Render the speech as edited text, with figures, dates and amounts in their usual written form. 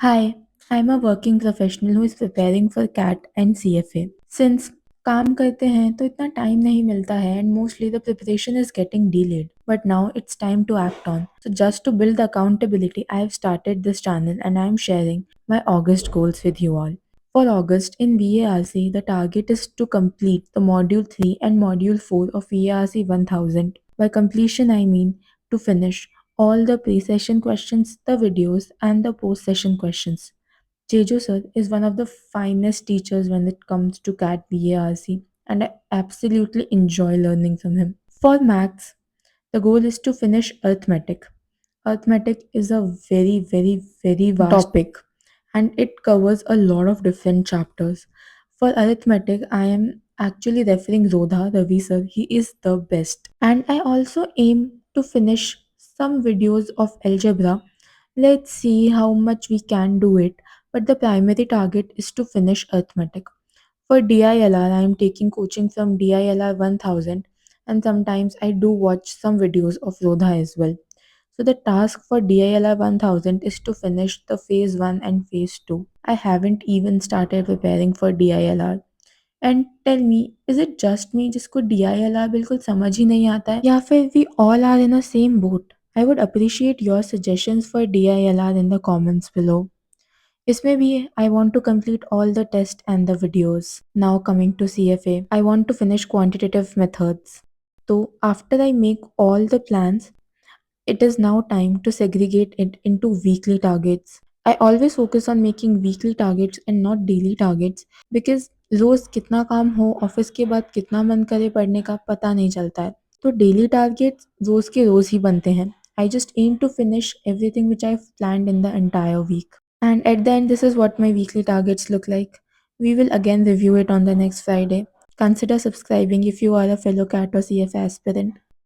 Hi, I'm a working professional who is preparing for CAT and CFA. Since काम करते हैं तो इतना टाइम नहीं मिलता है and mostly the preparation is getting delayed. But now it's time to act on. So just to build accountability, I have started this channel and I am sharing my August goals with you all. For August in VARC, the target is to complete the Module 3 and Module 4 of VARC 1000. By completion, I mean to finish all the pre-session questions, the videos, and the post-session questions. Jeju sir is one of the finest teachers when it comes to CAT VARC, and I absolutely enjoy learning from him. For maths, the goal is to finish arithmetic. Arithmetic is a very vast topic and it covers a lot of different chapters. For arithmetic, I am actually referring Rodha Ravi sir. He is the best. And I also aim to finish some videos of algebra. Let's see how much we can do it. But the primary target is to finish arithmetic. For DILR, I am taking coaching from DILR 1000 and sometimes I do watch some videos of Rodha as well. So the task for DILR 1000 is to finish the phase 1 and phase 2. I haven't even started preparing for DILR. And tell me, is it just me जिसको DILR बिल्कुल समझ ही नहीं आता है या फिर we all are in the same boat? I would appreciate your suggestions for DILR in the comments below. इसमें भी I want to complete all the tests and the videos. Now coming to CFA, I want to finish quantitative methods. So after I make all the plans, it is now time to segregate it into weekly targets. I always focus on making weekly targets and not daily targets because रोज कितना काम हो office के बाद कितना मन करे पढ़ने का पता नहीं चलता है तो डेली टारगेट्स रोज के रोज ही बनते हैं I just aim to finish everything which I planned in the entire week and at the end, this is what my weekly targets look like. We will again review it on the next Friday. Consider subscribing if you are a fellow CAT or CF aspirant.